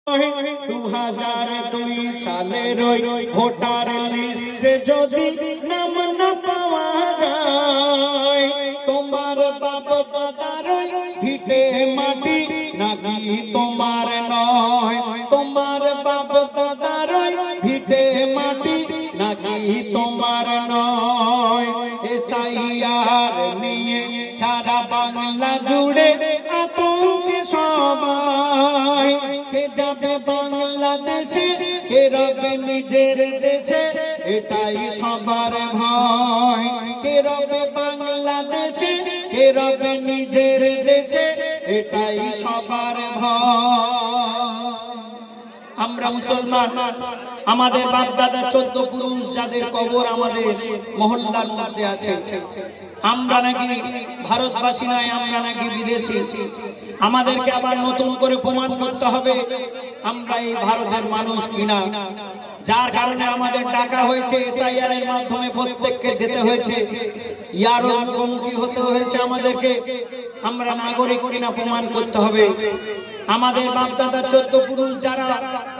2002 সালের ভোটার লিস্টে যদি নাম না পাওয়া যায়, তোমার বাপ দাদার ভিটে মাটি নাকি তোমার নয়? তোমার বাপ দাদার ভিটে মাটি নাকি তোমার নয়? এসআইআর নিয়ে সারা বাংলা জুড়ে আতঙ্কে সবাই। কে যাবে বাংলাদেশে, কে রবে নিজের দেশে, এটাই সবার ভয়। কে রবে বাংলাদেশে, কে রবে নিজের দেশে, এটাই সবার ভয়। আমরা মুসলমান, আমাদের বাপ দাদা 14 পুরুষ যাদের কবর আমাদের মহল্লার মধ্যে আছে, আমরা নাকি ভারতবাসী নয়, আমরা নাকি বিদেশি। আমাদেরকে আবার নতুন করে প্রমাণ করতে হবে আমরা এই ভারতের মানুষ কিনা, যার কারণে আমাদের ডাকা হয়েছে এসআইআর এর মাধ্যমে, প্রত্যেককে যেতে হয়েছে, ইয়ারও মুখোমুখি হতে হয়েছে আমাদেরকে। আমরা নাগরিক কিনা প্রমাণ করতে হবে। আমাদের বাপ দাদা 14 পুরুষ যারা